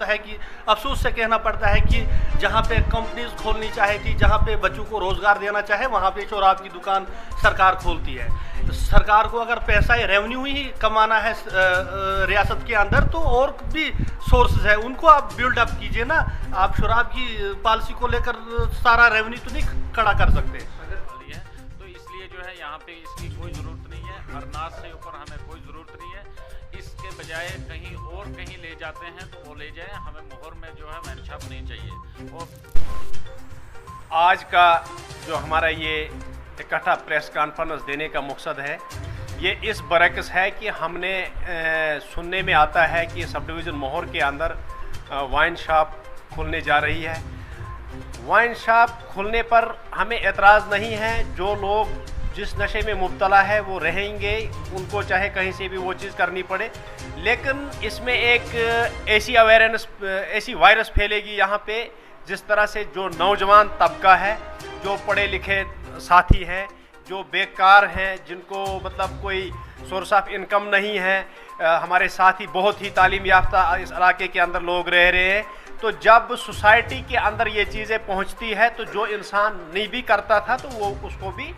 लगता है कि अफसोस से कहना पड़ता है कि जहाँ पे कंपनीज खोलनी चाहे थी, जहाँ पे बच्चों को रोज़गार देना चाहे, वहाँ पे शराब की दुकान सरकार खोलती है। सरकार को अगर पैसा रेवेन्यू ही कमाना है रियासत के अंदर, तो और भी सोर्सेज है, उनको आप बिल्ड अप कीजिए ना। आप शराब की पॉलिसी को लेकर सारा रेवेन्यू तो नहीं खड़ा कर सकते। तो इसलिए जो है यहाँ पे इसकी कोई ज़रूरत नहीं है। अरनास से ऊपर हमें कोई ज़रूरत नहीं है। इसके बजाय कहीं और कहीं ले जाते हैं तो वो ले जाएं, हमें मोहर में जो है वैन शॉप नहीं चाहिए। और आज का जो हमारा ये इकट्ठा प्रेस कॉन्फ्रेंस देने का मकसद है, ये इस बरक्स है कि हमने सुनने में आता है कि सब डिवीज़न मोहर के अंदर वाइन शॉप खुलने जा रही है। वाइन शॉप खुलने पर हमें एतराज़ नहीं है। जो लोग जिस नशे में मुब्तला है वो रहेंगे, उनको चाहे कहीं से भी वो चीज़ करनी पड़े, लेकिन इसमें एक ऐसी अवेयरनेस, ऐसी वायरस फैलेगी यहाँ पे, जिस तरह से जो नौजवान तबका है, जो पढ़े लिखे साथी हैं, जो बेकार हैं, जिनको मतलब कोई सोर्स ऑफ इनकम नहीं है, हमारे साथी बहुत ही तालीम याफ्ता इस इलाके के अंदर लोग रह रहे हैं। तो जब सोसाइटी के अंदर ये चीज़ें पहुंचती है तो जो इंसान नहीं भी करता था तो वो उसको भी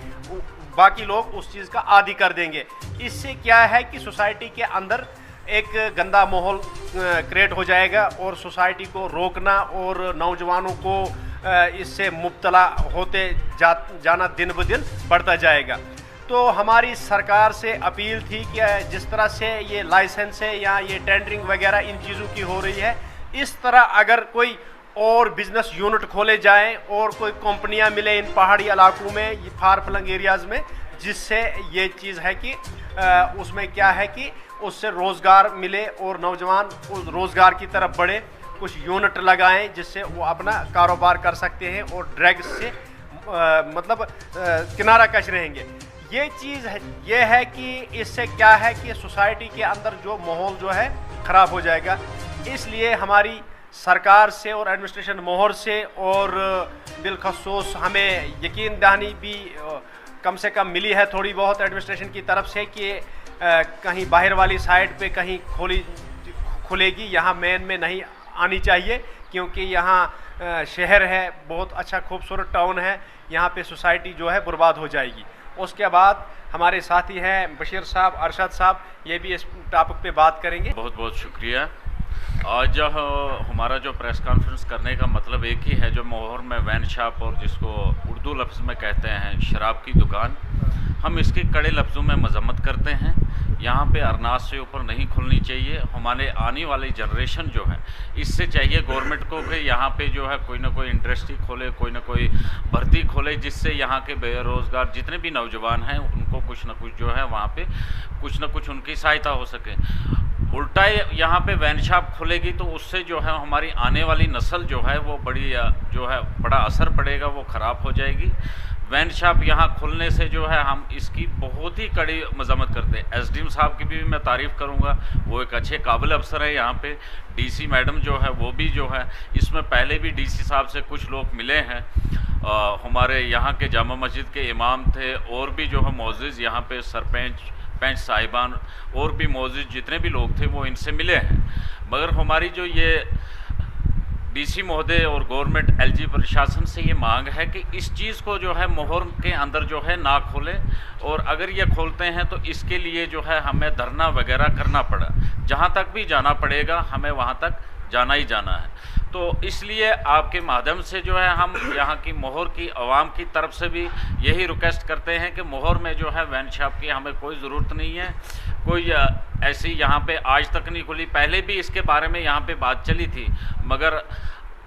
बाकी लोग उस चीज़ का आदी कर देंगे। इससे क्या है कि सोसाइटी के अंदर एक गंदा माहौल क्रिएट हो जाएगा और सोसाइटी को रोकना और नौजवानों को इससे मुब्तला होते जाना दिन ब दिन बढ़ता जाएगा। तो हमारी सरकार से अपील थी कि जिस तरह से ये लाइसेंस है या ये टेंडरिंग वगैरह इन चीज़ों की हो रही है, इस तरह अगर कोई और बिजनेस यूनिट खोले जाएं और कोई कंपनियां मिले इन पहाड़ी इलाकों में, फार फ्लंग एरियाज़ में, जिससे ये चीज़ है कि उसमें क्या है कि उससे रोज़गार मिले और नौजवान उस रोज़गार की तरफ बढ़े, कुछ यूनिट लगाएं जिससे वो अपना कारोबार कर सकते हैं और ड्रग्स से मतलब किनारा कश रहेंगे। ये चीज़ है, ये है कि इससे क्या है कि सोसाइटी के अंदर जो माहौल जो है ख़राब हो जाएगा। इसलिए हमारी सरकार से और एडमिनिस्ट्रेशन मोहर से और बिलखसूस हमें यकीन दहानी भी कम से कम मिली है थोड़ी बहुत एडमिनिस्ट्रेशन की तरफ से कि कहीं बाहर वाली साइड पे कहीं खुलेगी, यहाँ मेन में नहीं आनी चाहिए, क्योंकि यहाँ शहर है, बहुत अच्छा खूबसूरत टाउन है, यहाँ पे सोसाइटी जो है बर्बाद हो जाएगी। उसके बाद हमारे साथी हैं बशीर साहब, अरशद साहब, ये भी इस टॉपिक पे बात करेंगे। बहुत बहुत शुक्रिया। आज हमारा जो प्रेस कॉन्फ्रेंस करने का मतलब एक ही है, जो मोहर में वैन शॉप और जिसको उर्दू लफ्ज़ में कहते हैं शराब की दुकान, हम इसकी कड़े लफ्ज़ों में मजम्मत करते हैं। यहाँ पे अरनास से ऊपर नहीं खुलनी चाहिए। हमारे आने वाली जनरेशन जो है, इससे चाहिए गवर्नमेंट को कि यहाँ पे जो है कोई ना कोई इंडस्ट्री खोले, कोई ना कोई भर्ती खोले, जिससे यहाँ के बेरोज़गार जितने भी नौजवान हैं उनको कुछ ना कुछ जो है वहाँ पे कुछ ना कुछ उनकी सहायता हो सके। उल्टा यहाँ पे वैन शॉप खुलेगी तो उससे जो है हमारी आने वाली नस्ल जो है वो बड़ी जो है बड़ा असर पड़ेगा, वो ख़राब हो जाएगी। वैन शॉप यहाँ खुलने से जो है हम इसकी बहुत ही कड़ी मजम्मत करते हैं। एसडीएम साहब की भी मैं तारीफ़ करूँगा, वो एक अच्छे काबिल अफसर है। यहाँ पे डीसी मैडम जो है वो भी जो है, इसमें पहले भी डीसी साहब से कुछ लोग मिले हैं, हमारे यहाँ के जामा मस्जिद के इमाम थे, और भी जो है मौजूद यहाँ पे सरपंच साहिबान और भी मौजूद जितने भी लोग थे वो इनसे मिले हैं। मगर हमारी जो ये डीसी महोदय और गवर्नमेंट एलजी प्रशासन से ये मांग है कि इस चीज़ को जो है मोहर के अंदर जो है ना खोलें, और अगर ये खोलते हैं तो इसके लिए जो है हमें धरना वगैरह करना पड़ा, जहाँ तक भी जाना पड़ेगा हमें वहाँ तक जाना ही जाना है। तो इसलिए आपके माध्यम से जो है हम यहाँ की मोहर की आवाम की तरफ से भी यही रिक्वेस्ट करते हैं कि मोहर में जो है वैन शॉप की हमें कोई ज़रूरत नहीं है। कोई ऐसी यहाँ पे आज तक नहीं खुली, पहले भी इसके बारे में यहाँ पे बात चली थी, मगर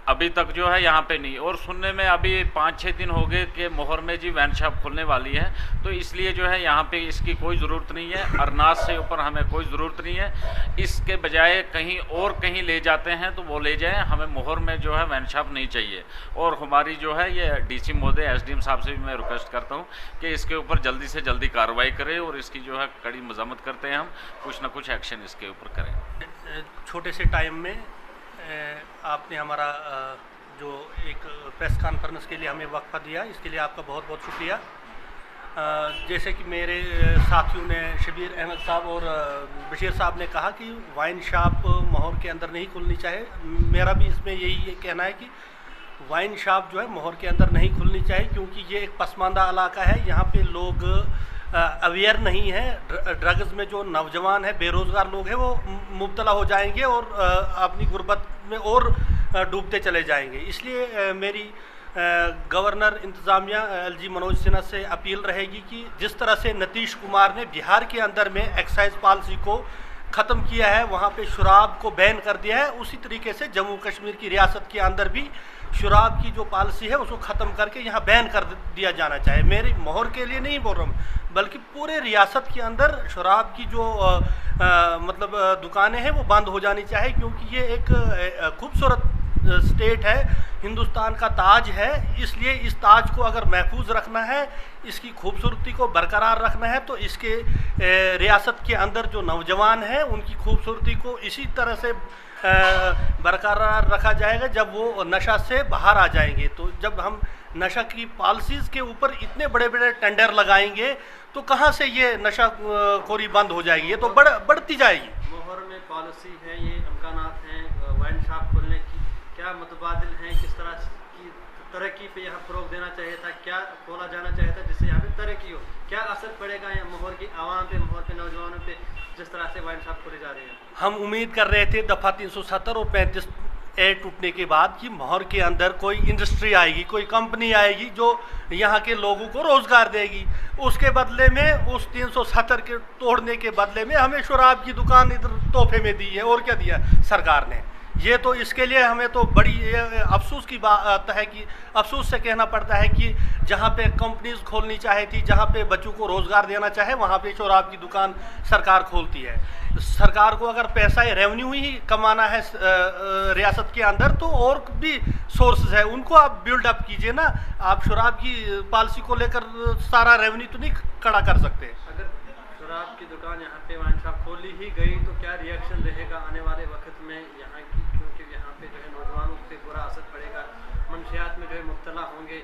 अभी तक जो है यहाँ पे नहीं। और सुनने में अभी 5-6 दिन हो गए कि मोहर में जी वैन शॉप खुलने वाली है, तो इसलिए जो है यहाँ पे इसकी कोई ज़रूरत नहीं है। अरनास से ऊपर हमें कोई ज़रूरत नहीं है। इसके बजाय कहीं और कहीं ले जाते हैं तो वो ले जाएं, हमें मोहर में जो है वैन शॉप नहीं चाहिए। और हमारी जो है ये डीसी महोदय एसडीएम साहब से भी मैं रिक्वेस्ट करता हूँ कि इसके ऊपर जल्दी से जल्दी कार्रवाई करें और इसकी जो है कड़ी मजम्मत करते हैं हम, कुछ ना कुछ एक्शन इसके ऊपर करें। छोटे से टाइम में आपने हमारा जो एक प्रेस कॉन्फ्रेंस के लिए हमें वक्फा दिया, इसके लिए आपका बहुत बहुत शुक्रिया। जैसे कि मेरे साथियों ने शबीर अहमद साहब और बशीर साहब ने कहा कि वाइन शॉप माहौर के अंदर नहीं खुलनी चाहिए। मेरा भी इसमें यही कहना है कि वाइन शॉप जो है माहौर के अंदर नहीं खुलनी चाहिए, क्योंकि ये एक पसमानदा इलाका है। यहाँ पे लोग अवेयर नहीं है। ड्रग्स में जो नौजवान है, बेरोज़गार लोग हैं, वो मुब्तला हो जाएंगे और अपनी गुर्बत में और डूबते चले जाएंगे। इसलिए मेरी गवर्नर इंतज़ामिया एलजी मनोज सिन्हा से अपील रहेगी कि जिस तरह से नीतीश कुमार ने बिहार के अंदर में एक्साइज पॉलिसी को ख़त्म किया है, वहाँ पे शराब को बैन कर दिया है, उसी तरीके से जम्मू कश्मीर की रियासत के अंदर भी शराब की जो पॉलिसी है उसको ख़त्म करके यहाँ बैन कर दिया जाना चाहिए। मेरी माहौर के लिए नहीं बोल रहा हूँ, बल्कि पूरे रियासत के अंदर शराब की जो मतलब दुकानें हैं वो बंद हो जानी चाहिए, क्योंकि ये एक खूबसूरत स्टेट है, हिंदुस्तान का ताज है। इसलिए इस ताज को अगर महफूज रखना है, इसकी खूबसूरती को बरकरार रखना है, तो इसके रियासत के अंदर जो नौजवान हैं उनकी खूबसूरती को इसी तरह से बरकरार रखा जाएगा जब वो नशा से बाहर आ जाएंगे। तो जब हम नशा की पॉलिसीज़ के ऊपर इतने बड़े बड़े टेंडर लगाएंगे तो कहाँ से ये नशा खोरी बंद हो जाएगी? ये तो बढ़ती जाएगी। माहौर में पॉलिसी है, ये इम्कानात हैं वाइन शॉप खोलने की, क्या मुतबादिल हैं? किस तरह की तरक्की पे यहाँ फ़रोग देना चाहिए था? क्या खोला जाना चाहिए था जिससे यहाँ पे तरक्की हो? क्या असर पड़ेगा यहाँ माहौर की आवाम पे, माहौर पे, नौजवानों पे, जिस तरह से वाइन शॉप खोले जा रहे हैं? हम उम्मीद कर रहे थे दफ़ा 370 और 35A टूटने के बाद कि माहौर के अंदर कोई इंडस्ट्री आएगी, कोई कंपनी आएगी जो यहाँ के लोगों को रोज़गार देगी। उसके बदले में, उस 370 के तोड़ने के बदले में हमें शराब की दुकान इधर तोहफे में दी है। और क्या दिया सरकार ने? ये तो इसके लिए हमें तो बड़ी अफसोस की बात है कि अफसोस से कहना पड़ता है कि जहाँ पे कंपनीज खोलनी चाहे थी, जहाँ पे बच्चों को रोज़गार देना चाहे, वहाँ पे शराब की दुकान सरकार खोलती है। सरकार को अगर पैसा रेवेन्यू ही कमाना है रियासत के अंदर, तो और भी सोर्सेज है, उनको आप बिल्डअप कीजिए ना। आप शराब की पॉलिसी को लेकर सारा रेवेन्यू तो नहीं खड़ा कर सकते। अगर शराब की दुकान यहाँ पे वाइन शॉप खोली ही गई तो क्या रिएक्शन रहेगा आने वाले वक्त में यहाँ की? क्योंकि यहाँ पे जो है नौजवानों पे बुरा असर पड़ेगा, मंशियात में जो है मुब्तला होंगे,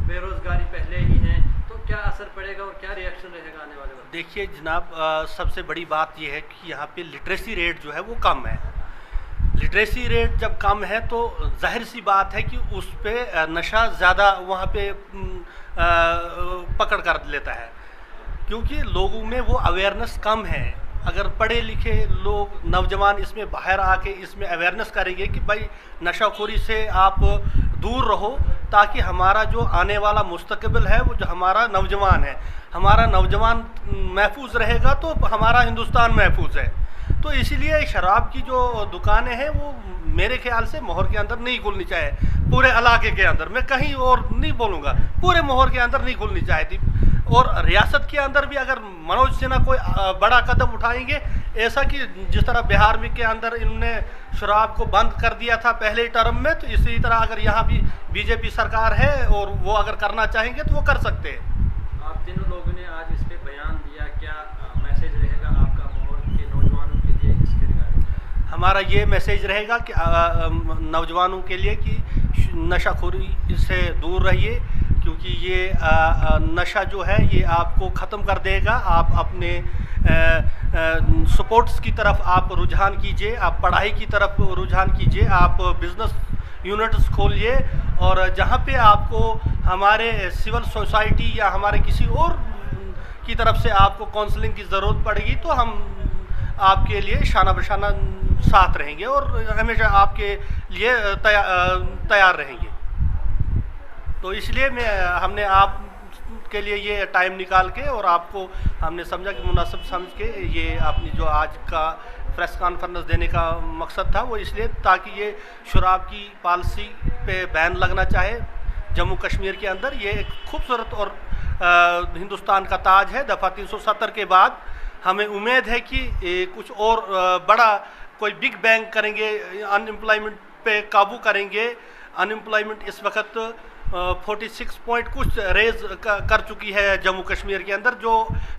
बेरोज़गारी पहले ही है, तो क्या असर पड़ेगा और क्या रिएक्शन रहेगा आने वाले वक्त? देखिए जनाब, सबसे बड़ी बात यह है कि यहाँ पे लिटरेसी रेट जो है वो कम है। लिटरेसी रेट जब कम है तो जाहिर सी बात है कि उस पर नशा ज़्यादा वहाँ पे पकड़ कर लेता है, क्योंकि लोगों में वो अवेयरनेस कम है। अगर पढ़े लिखे लोग, नौजवान इसमें बाहर आके इसमें अवेयरनेस करेंगे कि भाई नशाखोरी से आप दूर रहो, ताकि हमारा जो आने वाला मुस्तकबिल है, वो जो हमारा नौजवान है, हमारा नौजवान महफूज रहेगा तो हमारा हिंदुस्तान महफूज है। तो इसीलिए शराब की जो दुकानें हैं वो मेरे ख्याल से माहौर के अंदर नहीं खुलनी चाहिए। पूरे इलाके के अंदर, मैं कहीं और नहीं बोलूँगा, पूरे माहौर के अंदर नहीं खुलनी चाहिए थी। और रियासत के अंदर भी अगर मनोज सिन्हा कोई बड़ा कदम उठाएंगे, ऐसा कि जिस तरह बिहार में के अंदर इन्होंने शराब को बंद कर दिया था पहले टर्म में, तो इसी तरह अगर यहाँ भी बीजेपी सरकार है और वो अगर करना चाहेंगे तो वो कर सकते हैं। आप तीनों लोगों ने आज इस पे बयान दिया, क्या मैसेज रहेगा आपका माहौर के नौजवानों के लिए इसके रिगार्डिंग? हमारा ये मैसेज रहेगा कि नौजवानों के लिए कि नशाखोरी से दूर रहिए, क्योंकि ये नशा जो है ये आपको ख़त्म कर देगा। आप अपने स्पोर्ट्स की तरफ आप रुझान कीजिए, आप पढ़ाई की तरफ रुझान कीजिए, आप बिज़नेस यूनिट्स खोलिए, और जहाँ पे आपको हमारे सिविल सोसाइटी या हमारे किसी और की तरफ से आपको काउंसलिंग की ज़रूरत पड़ेगी तो हम आपके लिए शाना बशाना साथ रहेंगे और हमेशा आपके लिए तैयार रहेंगे। तो इसलिए हमने आप के लिए ये टाइम निकाल के और आपको हमने समझा कि मुनासिब समझ के ये अपनी जो आज का प्रेस कॉन्फ्रेंस देने का मकसद था, वो इसलिए ताकि ये शराब की पॉलिसी पे बैन लगना चाहे जम्मू कश्मीर के अंदर। ये एक खूबसूरत और हिंदुस्तान का ताज है। दफ़ा 370 के बाद हमें उम्मीद है कि कुछ और बड़ा कोई बिग बैंग करेंगे, अनएम्प्लॉयमेंट पे काबू करेंगे। अनएम्प्लॉयमेंट इस वक्त 46 पॉइंट कुछ रेज कर चुकी है जम्मू कश्मीर के अंदर, जो